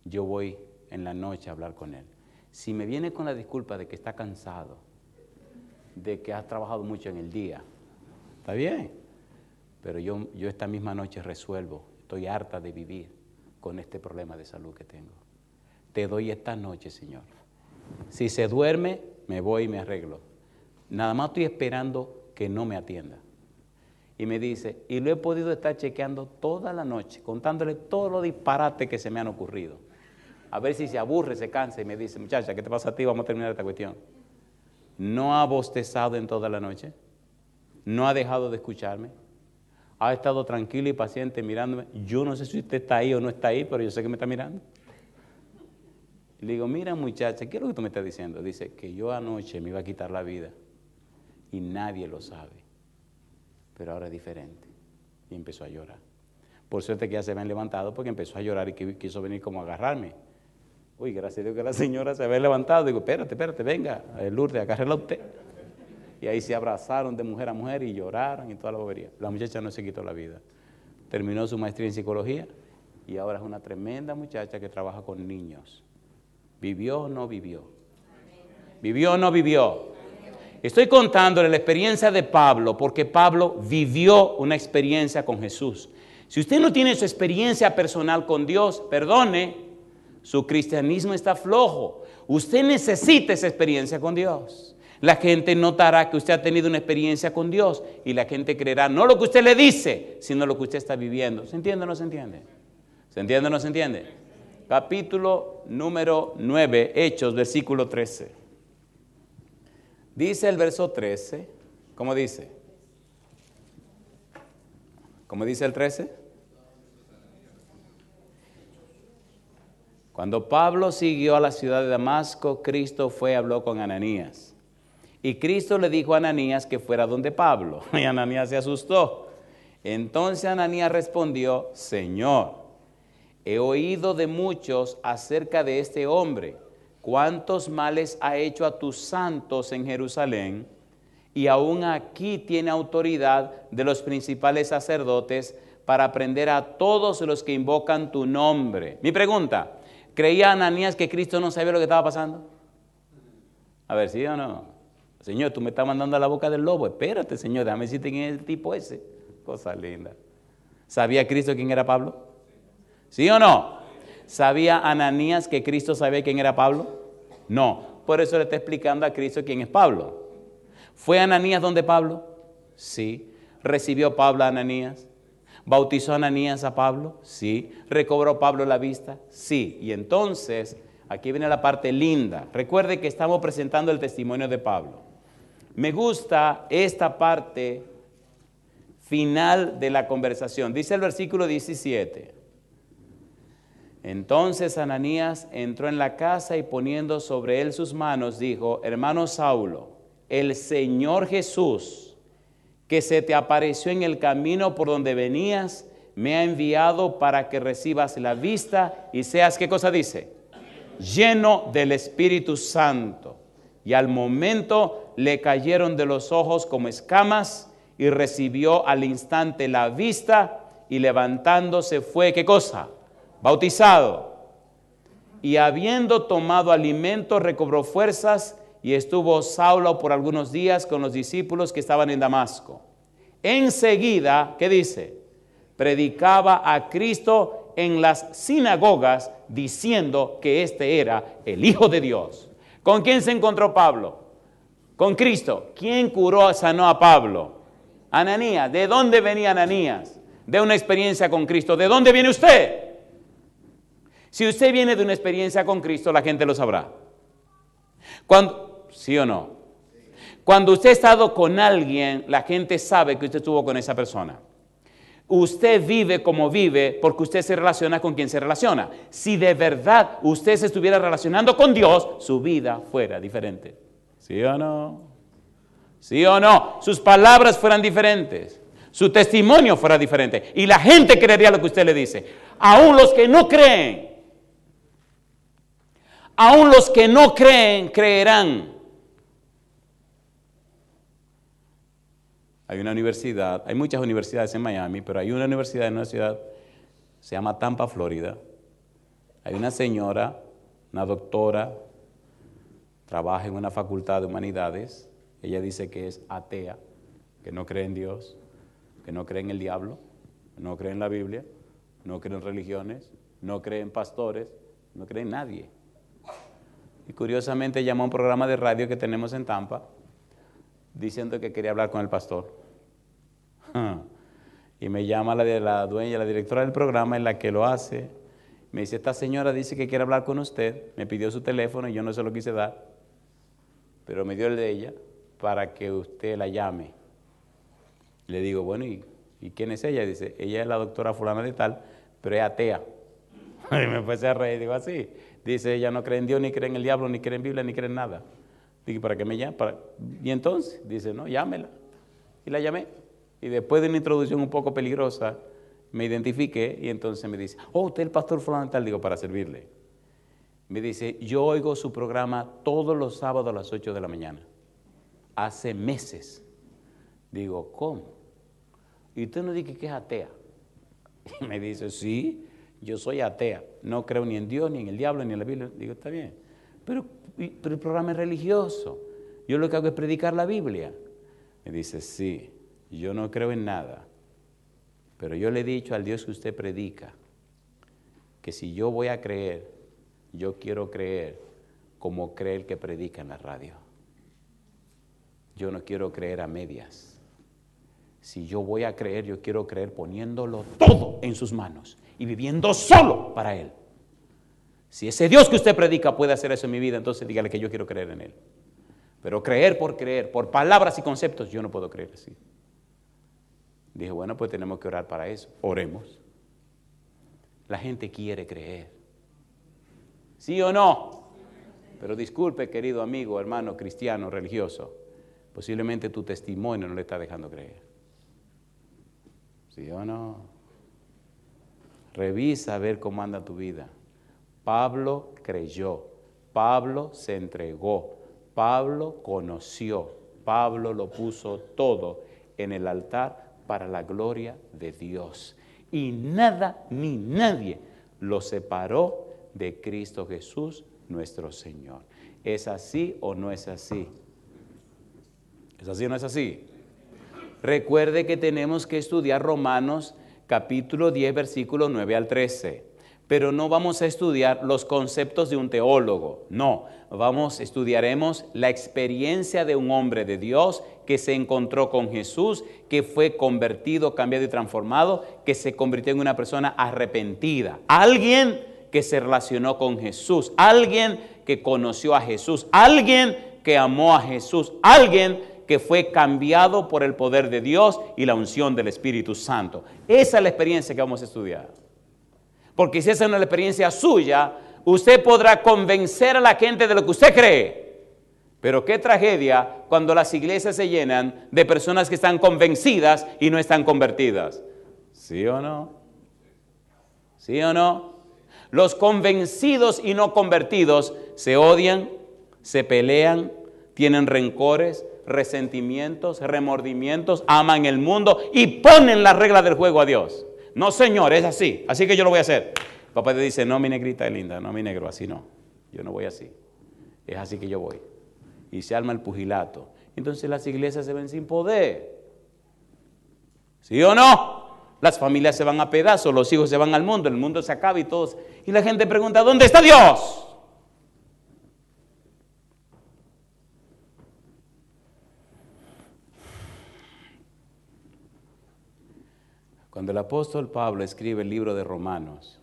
yo voy en la noche a hablar con él. Si me viene con la disculpa de que está cansado, de que has trabajado mucho en el día, está bien, pero yo esta misma noche resuelvo, estoy harta de vivir con este problema de salud que tengo. Te doy esta noche, Señor. Si se duerme, me voy y me arreglo. Nada más estoy esperando que no me atienda. Y me dice, y lo he podido estar chequeando toda la noche, contándole todos los disparates que se me han ocurrido. A ver si se aburre, se cansa y me dice, muchacha, ¿qué te pasa a ti? Vamos a terminar esta cuestión. No ha bostezado en toda la noche, no ha dejado de escucharme, ha estado tranquilo y paciente mirándome. Yo no sé si usted está ahí o no está ahí, pero yo sé que me está mirando. Y le digo, mira muchacha, ¿qué es lo que tú me estás diciendo? Dice, que yo anoche me iba a quitar la vida y nadie lo sabe, pero ahora es diferente. Y empezó a llorar. Por suerte que ya se habían levantado porque empezó a llorar y quiso venir como a agarrarme. Uy, gracias a Dios que la señora se había levantado. Digo, espérate, venga, Lourdes, agárrela usted. Y ahí se abrazaron de mujer a mujer y lloraron y toda la bobería. La muchacha no se quitó la vida. Terminó su maestría en psicología y ahora es una tremenda muchacha que trabaja con niños. ¿Vivió o no vivió? ¿Vivió o no vivió? Estoy contándole la experiencia de Pablo porque Pablo vivió una experiencia con Jesús. Si usted no tiene su experiencia personal con Dios, perdone, su cristianismo está flojo. Usted necesita esa experiencia con Dios. La gente notará que usted ha tenido una experiencia con Dios y la gente creerá no lo que usted le dice, sino lo que usted está viviendo. ¿Se entiende o no se entiende? ¿Se entiende o no se entiende? Capítulo número 9, Hechos, versículo 13. Dice el verso 13, ¿cómo dice? ¿Cómo dice el 13? Cuando Pablo siguió a la ciudad de Damasco, Cristo fue y habló con Ananías. Y Cristo le dijo a Ananías que fuera donde Pablo. Y Ananías se asustó. Entonces Ananías respondió, Señor, he oído de muchos acerca de este hombre, cuántos males ha hecho a tus santos en Jerusalén, y aún aquí tiene autoridad de los principales sacerdotes para prender a todos los que invocan tu nombre. Mi pregunta, ¿creía Ananías que Cristo no sabía lo que estaba pasando? A ver, ¿sí o no? Señor, tú me estás mandando a la boca del lobo. Espérate, Señor, déjame decirte quién es el tipo ese. Cosa linda. ¿Sabía Cristo quién era Pablo? ¿Sí o no? ¿Sabía Ananías que Cristo sabía quién era Pablo? No. Por eso le está explicando a Cristo quién es Pablo. ¿Fue Ananías donde Pablo? Sí. ¿Recibió Pablo a Ananías? ¿Bautizó Ananías a Pablo? Sí. ¿Recobró Pablo la vista? Sí. Y entonces, aquí viene la parte linda. Recuerde que estamos presentando el testimonio de Pablo. Me gusta esta parte final de la conversación. Dice el versículo 17. Entonces Ananías entró en la casa y poniendo sobre él sus manos, dijo, hermano Saulo, el Señor Jesús, que se te apareció en el camino por donde venías, me ha enviado para que recibas la vista y seas, ¿qué cosa dice? Lleno del Espíritu Santo. Y al momento le cayeron de los ojos como escamas y recibió al instante la vista y levantándose fue, ¿qué cosa? Bautizado. Y habiendo tomado alimento recobró fuerzas y estuvo Saulo por algunos días con los discípulos que estaban en Damasco. Enseguida, ¿qué dice? Predicaba a Cristo en las sinagogas diciendo que este era el Hijo de Dios. ¿Con quién se encontró Pablo? Con Cristo. ¿Quién curó, sanó a Pablo? Ananías. ¿De dónde venía Ananías? De una experiencia con Cristo. ¿De dónde viene usted? Si usted viene de una experiencia con Cristo, la gente lo sabrá. ¿Sí o no? Cuando usted ha estado con alguien, la gente sabe que usted estuvo con esa persona. Usted vive como vive porque usted se relaciona con quien se relaciona. Si de verdad usted se estuviera relacionando con Dios, su vida fuera diferente. ¿Sí o no? ¿Sí o no? Sus palabras fueran diferentes. Su testimonio fuera diferente. Y la gente creería lo que usted le dice. Aún los que no creen. Aún los que no creen, creerán. Hay una universidad, hay muchas universidades en Miami, pero hay una universidad en una ciudad, se llama Tampa, Florida. Hay una señora, una doctora, trabaja en una facultad de humanidades. Ella dice que es atea, que no cree en Dios, que no cree en el diablo, no cree en la Biblia, no cree en religiones, no cree en pastores, no cree en nadie. Y curiosamente llamó a un programa de radio que tenemos en Tampa, diciendo que quería hablar con el pastor. Y me llama la dueña, la directora del programa en la que lo hace. Me dice, esta señora dice que quiere hablar con usted. Me pidió su teléfono y yo no se lo quise dar, pero me dio el de ella para que usted la llame. Le digo, bueno, ¿y quién es ella? Dice, ella es la doctora fulana de tal, pero es atea. Y me empecé a reír, digo así. Dice, ella no cree en Dios, ni cree en el diablo, ni cree en Biblia, ni cree en nada. Digo, ¿para qué me llama? Y entonces, dice, no, llámela. Y la llamé. Y después de una introducción un poco peligrosa, me identifiqué y entonces me dice, oh, usted es el pastor fulano tal, digo, para servirle. Me dice, yo oigo su programa todos los sábados a las 8 de la mañana. Hace meses. Digo, ¿cómo? Y usted no dice que es atea. Y me dice, sí, yo soy atea. No creo ni en Dios, ni en el diablo, ni en la Biblia. Digo, está bien. Pero el programa es religioso. Yo lo que hago es predicar la Biblia. Me dice, sí, yo no creo en nada. Pero yo le he dicho al Dios que usted predica, que si yo voy a creer, yo quiero creer como cree el que predica en la radio. Yo no quiero creer a medias. Si yo voy a creer, yo quiero creer poniéndolo todo en sus manos y viviendo solo para Él. Si ese Dios que usted predica puede hacer eso en mi vida, entonces dígale que yo quiero creer en Él. Pero creer, por palabras y conceptos, yo no puedo creer así. Dije, bueno, pues tenemos que orar para eso. Oremos. La gente quiere creer. ¿Sí o no? Pero disculpe, querido amigo, hermano cristiano, religioso, posiblemente tu testimonio no le está dejando creer. ¿Sí o no? Revisa a ver cómo anda tu vida. Pablo creyó, Pablo se entregó, Pablo conoció, Pablo lo puso todo en el altar para la gloria de Dios. Y nada ni nadie lo separó de Cristo Jesús, nuestro Señor. ¿Es así o no es así? ¿Es así o no es así? Recuerde que tenemos que estudiar Romanos capítulo 10, versículos 9 al 13. Pero no vamos a estudiar los conceptos de un teólogo, no. Estudiaremos la experiencia de un hombre de Dios que se encontró con Jesús, que fue convertido, cambiado y transformado, que se convirtió en una persona arrepentida. Alguien que se relacionó con Jesús, alguien que conoció a Jesús, alguien que amó a Jesús, alguien que fue cambiado por el poder de Dios y la unción del Espíritu Santo. Esa es la experiencia que vamos a estudiar. Porque si esa no es la experiencia suya, usted podrá convencer a la gente de lo que usted cree. Pero qué tragedia cuando las iglesias se llenan de personas que están convencidas y no están convertidas. ¿Sí o no? ¿Sí o no? Los convencidos y no convertidos se odian, se pelean, tienen rencores, resentimientos, remordimientos, aman el mundo y ponen la regla del juego a Dios. No, Señor, es así que yo lo voy a hacer. Papá te dice, no, mi negrita es linda, no, mi negro, así no. Yo no voy así. Es así que yo voy. Y se arma el pugilato. Entonces las iglesias se ven sin poder. ¿Sí o no? Las familias se van a pedazos, los hijos se van al mundo, el mundo se acaba y todos. Y la gente pregunta, ¿dónde está Dios? Cuando el apóstol Pablo escribe el libro de Romanos,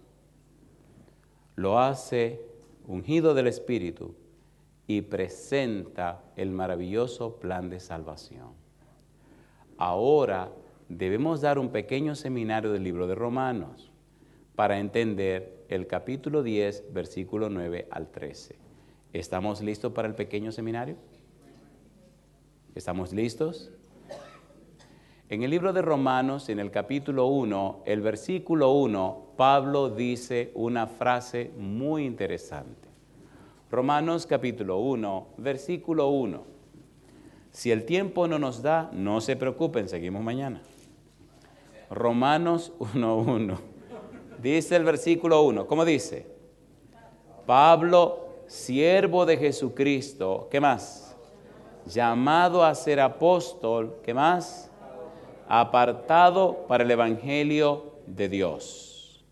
lo hace ungido del Espíritu y presenta el maravilloso plan de salvación. Ahora debemos dar un pequeño seminario del libro de Romanos para entender el capítulo 10, versículo 9 al 13. ¿Estamos listos para el pequeño seminario? ¿Estamos listos? En el libro de Romanos, en el capítulo 1, el versículo 1, Pablo dice una frase muy interesante. Romanos capítulo 1, versículo 1. Si el tiempo no nos da, no se preocupen, seguimos mañana. Romanos 1:1. Dice el versículo 1, ¿cómo dice? Pablo, siervo de Jesucristo, ¿qué más? Llamado a ser apóstol, ¿qué más? Apartado para el Evangelio de Dios.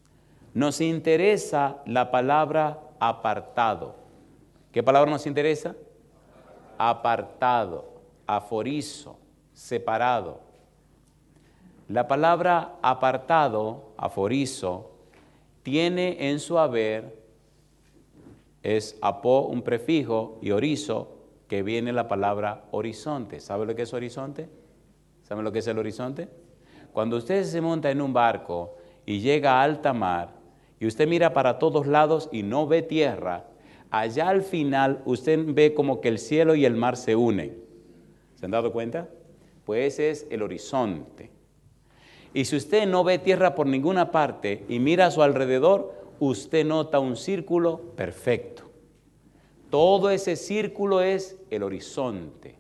Nos interesa la palabra apartado. ¿Qué palabra nos interesa? Apartado, aforizo, separado. La palabra apartado, aforizo, tiene en su haber, es apó, un prefijo, y orizo, que viene la palabra horizonte. ¿Sabe lo que es horizonte? ¿Saben lo que es el horizonte? Cuando usted se monta en un barco y llega a alta mar y usted mira para todos lados y no ve tierra, allá al final usted ve como que el cielo y el mar se unen. ¿Se han dado cuenta? Pues ese es el horizonte. Y si usted no ve tierra por ninguna parte y mira a su alrededor, usted nota un círculo perfecto. Todo ese círculo es el horizonte.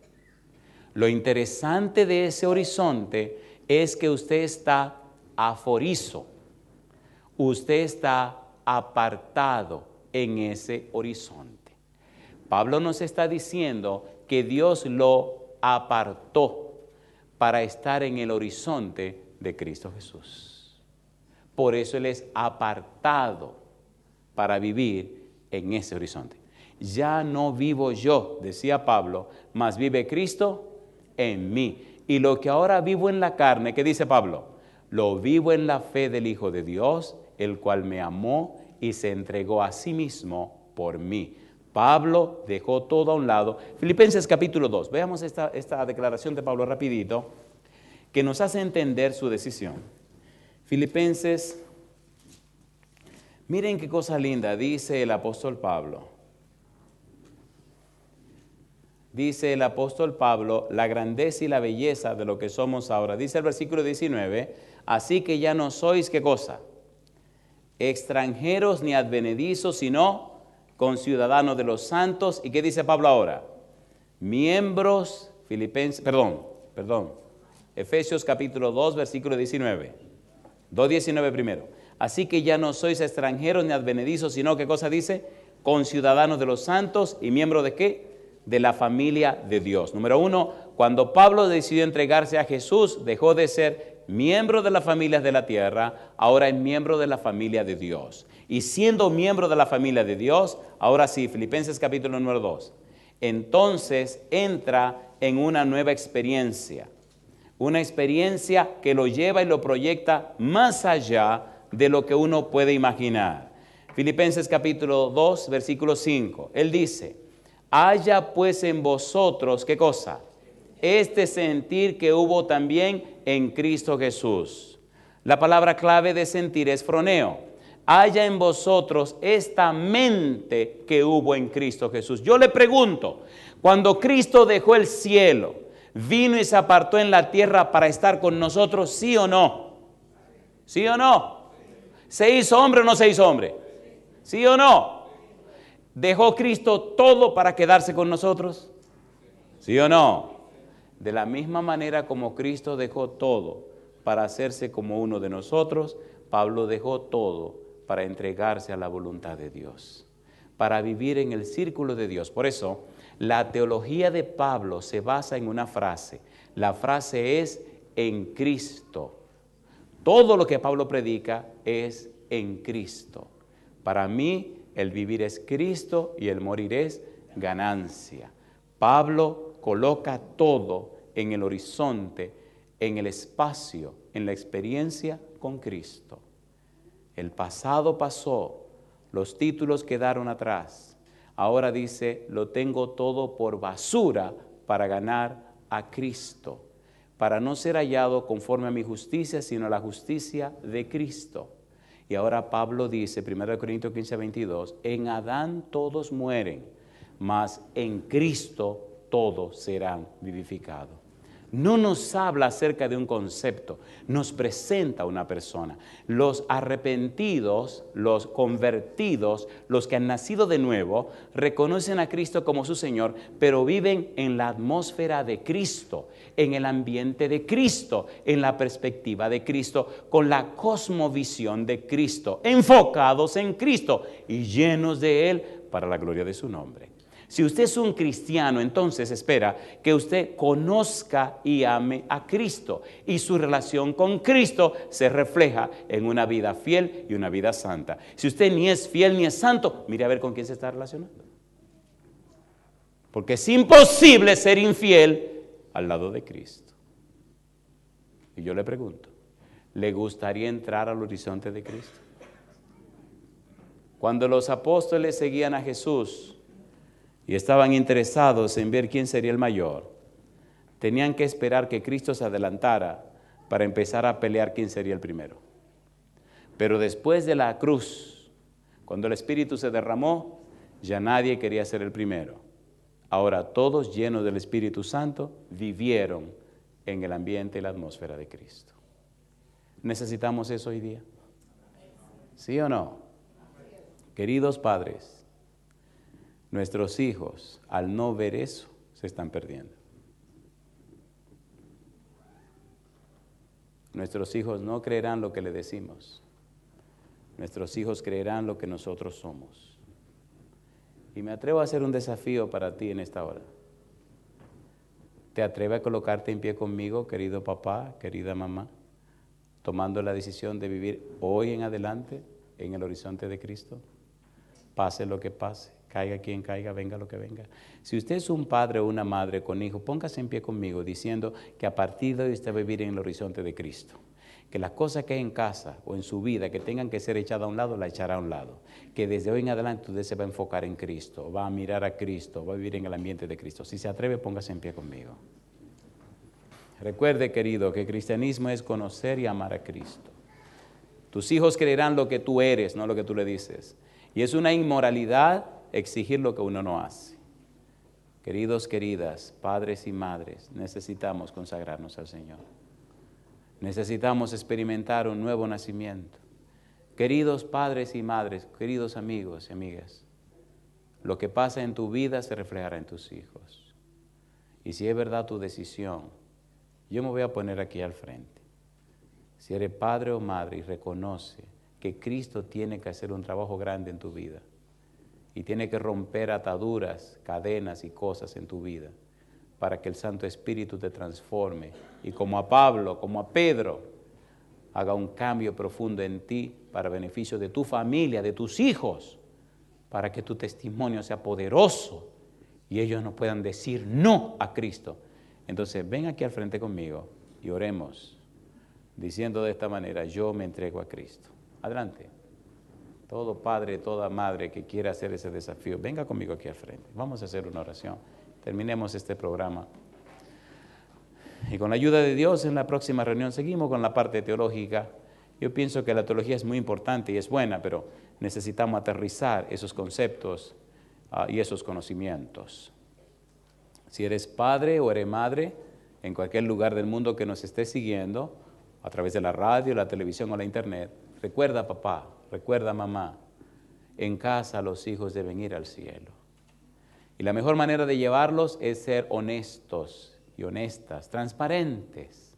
Lo interesante de ese horizonte es que usted está aforizo. Usted está apartado en ese horizonte. Pablo nos está diciendo que Dios lo apartó para estar en el horizonte de Cristo Jesús. Por eso Él es apartado para vivir en ese horizonte. Ya no vivo yo, decía Pablo, mas vive Cristo en mí. Y lo que ahora vivo en la carne, ¿qué dice Pablo? Lo vivo en la fe del Hijo de Dios, el cual me amó y se entregó a sí mismo por mí. Pablo dejó todo a un lado. Filipenses capítulo 2. Veamos esta declaración de Pablo rapidito, que nos hace entender su decisión. Filipenses, miren qué cosa linda, dice el apóstol Pablo. Dice el apóstol Pablo, la grandeza y la belleza de lo que somos ahora. Dice el versículo 19, así que ya no sois, ¿qué cosa? Extranjeros ni advenedizos, sino conciudadanos de los santos. ¿Y qué dice Pablo ahora? Miembros, Efesios capítulo 2, versículo 19. 2:19 primero. Así que ya no sois extranjeros ni advenedizos, sino, ¿qué cosa dice? Conciudadanos de los santos y miembros de ¿qué? De la familia de Dios. Número 1, cuando Pablo decidió entregarse a Jesús, dejó de ser miembro de las familias de la tierra, ahora es miembro de la familia de Dios. Y siendo miembro de la familia de Dios, ahora sí, Filipenses capítulo número 2, entonces entra en una nueva experiencia. Una experiencia que lo lleva y lo proyecta más allá de lo que uno puede imaginar. Filipenses capítulo 2, versículo 5, él dice, haya pues en vosotros, ¿qué cosa? Este sentir que hubo también en Cristo Jesús. La palabra clave de sentir es froneo. Haya en vosotros esta mente que hubo en Cristo Jesús. Yo le pregunto, cuando Cristo dejó el cielo, vino y se apartó en la tierra para estar con nosotros, ¿sí o no? ¿Sí o no? ¿Se hizo hombre o no se hizo hombre? ¿Sí o no? ¿Dejó Cristo todo para quedarse con nosotros? ¿Sí o no? De la misma manera como Cristo dejó todo para hacerse como uno de nosotros, Pablo dejó todo para entregarse a la voluntad de Dios, para vivir en el círculo de Dios. Por eso, la teología de Pablo se basa en una frase. La frase es en Cristo. Todo lo que Pablo predica es en Cristo. Para mí, el vivir es Cristo y el morir es ganancia. Pablo coloca todo en el horizonte, en el espacio, en la experiencia con Cristo. El pasado pasó, los títulos quedaron atrás. Ahora dice, lo tengo todo por basura para ganar a Cristo, para no ser hallado conforme a mi justicia, sino a la justicia de Cristo. Y ahora Pablo dice, 1 Corintios 15:22, en Adán todos mueren, mas en Cristo todos serán vivificados. No nos habla acerca de un concepto, nos presenta una persona. Los arrepentidos, los convertidos, los que han nacido de nuevo, reconocen a Cristo como su Señor, pero viven en la atmósfera de Cristo, en el ambiente de Cristo, en la perspectiva de Cristo, con la cosmovisión de Cristo, enfocados en Cristo y llenos de Él para la gloria de su nombre. Si usted es un cristiano, entonces espera que usted conozca y ame a Cristo y su relación con Cristo se refleja en una vida fiel y una vida santa. Si usted ni es fiel ni es santo, mire a ver con quién se está relacionando. Porque es imposible ser infiel al lado de Cristo. Y yo le pregunto, ¿le gustaría entrar al horizonte de Cristo? Cuando los apóstoles seguían a Jesús y estaban interesados en ver quién sería el mayor, tenían que esperar que Cristo se adelantara para empezar a pelear quién sería el primero. Pero después de la cruz, cuando el Espíritu se derramó, ya nadie quería ser el primero. Ahora todos, llenos del Espíritu Santo, vivieron en el ambiente y la atmósfera de Cristo. ¿Necesitamos eso hoy día? ¿Sí o no? Queridos padres, nuestros hijos, al no ver eso, se están perdiendo. Nuestros hijos no creerán lo que le decimos. Nuestros hijos creerán lo que nosotros somos. Y me atrevo a hacer un desafío para ti en esta hora. ¿Te atreves a colocarte en pie conmigo, querido papá, querida mamá, tomando la decisión de vivir hoy en adelante en el horizonte de Cristo? Pase lo que pase, caiga quien caiga, venga lo que venga. Si usted es un padre o una madre con hijos, póngase en pie conmigo diciendo que a partir de hoy usted va a vivir en el horizonte de Cristo. Que las cosas que hay en casa o en su vida que tengan que ser echadas a un lado, las echará a un lado. Que desde hoy en adelante usted se va a enfocar en Cristo, va a mirar a Cristo, va a vivir en el ambiente de Cristo. Si se atreve, póngase en pie conmigo. Recuerde, querido, que el cristianismo es conocer y amar a Cristo. Tus hijos creerán lo que tú eres, no lo que tú le dices. Y es una inmoralidad exigir lo que uno no hace. Queridos, queridas, padres y madres, necesitamos consagrarnos al Señor. Necesitamos experimentar un nuevo nacimiento. Queridos padres y madres, queridos amigos y amigas, lo que pasa en tu vida se reflejará en tus hijos. Y si es verdad tu decisión, yo me voy a poner aquí al frente. Si eres padre o madre y reconoce que Cristo tiene que hacer un trabajo grande en tu vida y tiene que romper ataduras, cadenas y cosas en tu vida para que el Santo Espíritu te transforme y como a Pablo, como a Pedro, haga un cambio profundo en ti para beneficio de tu familia, de tus hijos, para que tu testimonio sea poderoso y ellos no puedan decir no a Cristo. Entonces ven aquí al frente conmigo y oremos diciendo de esta manera: yo me entrego a Cristo. Adelante. Todo padre, toda madre que quiera hacer ese desafío, venga conmigo aquí al frente. Vamos a hacer una oración. Terminemos este programa. Y con la ayuda de Dios, en la próxima reunión seguimos con la parte teológica. Yo pienso que la teología es muy importante y es buena, pero necesitamos aterrizar esos conceptos y esos conocimientos. Si eres padre o eres madre, en cualquier lugar del mundo que nos esté siguiendo, a través de la radio, la televisión o la internet, recuerda, papá, recuerda, mamá, en casa los hijos deben ir al cielo. Y la mejor manera de llevarlos es ser honestos y honestas, transparentes.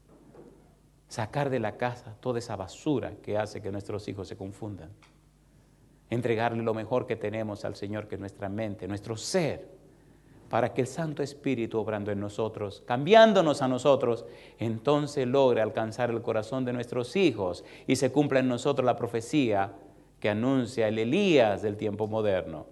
Sacar de la casa toda esa basura que hace que nuestros hijos se confundan. Entregarle lo mejor que tenemos al Señor, que es nuestra mente, nuestro ser, para que el Santo Espíritu obrando en nosotros, cambiándonos a nosotros, entonces logre alcanzar el corazón de nuestros hijos y se cumpla en nosotros la profecía que anuncia el Elías del tiempo moderno,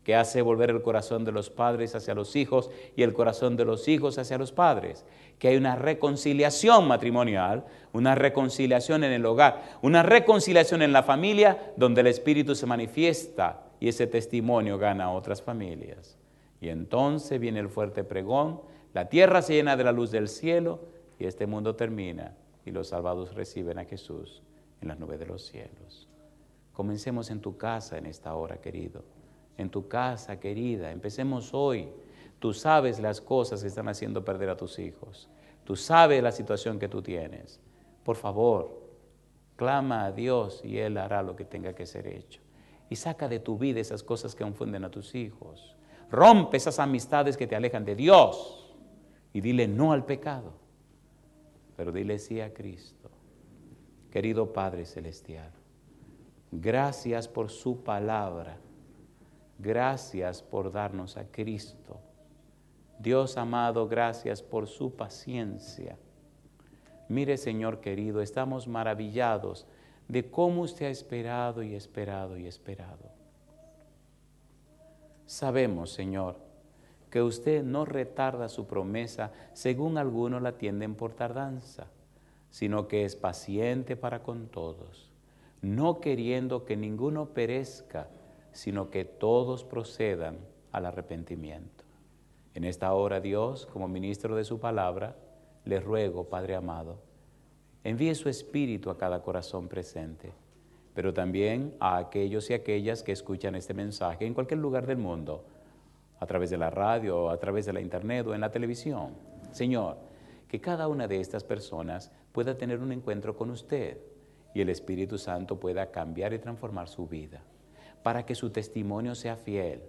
que hace volver el corazón de los padres hacia los hijos y el corazón de los hijos hacia los padres, que hay una reconciliación matrimonial, una reconciliación en el hogar, una reconciliación en la familia donde el Espíritu se manifiesta y ese testimonio gana a otras familias. Y entonces viene el fuerte pregón, la tierra se llena de la luz del cielo y este mundo termina y los salvados reciben a Jesús en las nubes de los cielos. Comencemos en tu casa en esta hora, querido. En tu casa, querida, empecemos hoy. Tú sabes las cosas que están haciendo perder a tus hijos. Tú sabes la situación que tú tienes. Por favor, clama a Dios y Él hará lo que tenga que ser hecho. Y saca de tu vida esas cosas que confunden a tus hijos. Rompe esas amistades que te alejan de Dios y dile no al pecado, pero dile sí a Cristo. Querido Padre Celestial, gracias por su palabra. Gracias por darnos a Cristo. Dios amado, gracias por su paciencia. Mire, Señor querido, estamos maravillados de cómo usted ha esperado y esperado y esperado. Sabemos, Señor, que usted no retarda su promesa según algunos la tienden por tardanza, sino que es paciente para con todos, no queriendo que ninguno perezca, sino que todos procedan al arrepentimiento. En esta hora, Dios, como ministro de su palabra, le ruego, Padre amado, envíe su Espíritu a cada corazón presente, pero también a aquellos y aquellas que escuchan este mensaje en cualquier lugar del mundo, a través de la radio, a través de la internet o en la televisión. Señor, que cada una de estas personas pueda tener un encuentro con usted, y el Espíritu Santo pueda cambiar y transformar su vida, para que su testimonio sea fiel,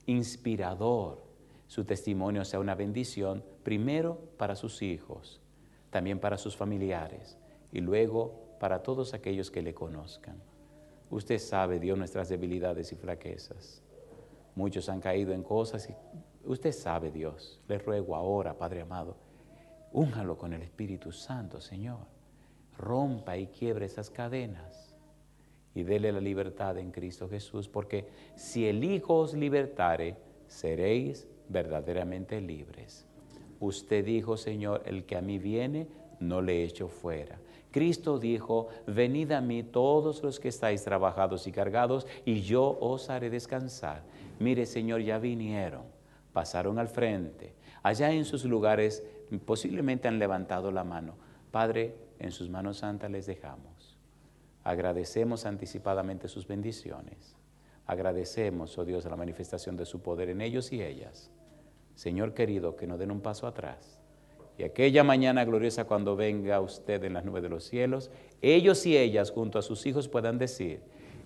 inspirador, su testimonio sea una bendición, primero para sus hijos, también para sus familiares y luego para todos aquellos que le conozcan. Usted sabe, Dios, nuestras debilidades y flaquezas. Muchos han caído en cosas y usted sabe, Dios. Le ruego ahora, Padre amado, úngalo con el Espíritu Santo, Señor. Rompa y quiebre esas cadenas y dele la libertad en Cristo Jesús, porque si el Hijo os libertare, seréis verdaderamente libres. Usted dijo, Señor, el que a mí viene, no le echo fuera. Cristo dijo, venid a mí todos los que estáis trabajados y cargados, y yo os haré descansar. Mire, Señor, ya vinieron, pasaron al frente. Allá en sus lugares posiblemente han levantado la mano. Padre, en sus manos santas les dejamos. Agradecemos anticipadamente sus bendiciones. Agradecemos, oh Dios, la manifestación de su poder en ellos y ellas. Señor querido, que no den un paso atrás. Y aquella mañana gloriosa cuando venga usted en las nubes de los cielos, ellos y ellas junto a sus hijos puedan decir,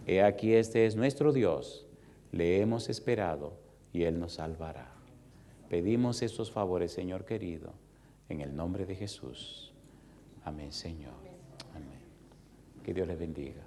he aquí este es nuestro Dios, le hemos esperado y Él nos salvará. Pedimos estos favores, Señor querido, en el nombre de Jesús. Amén, Señor. Amén. Que Dios les bendiga.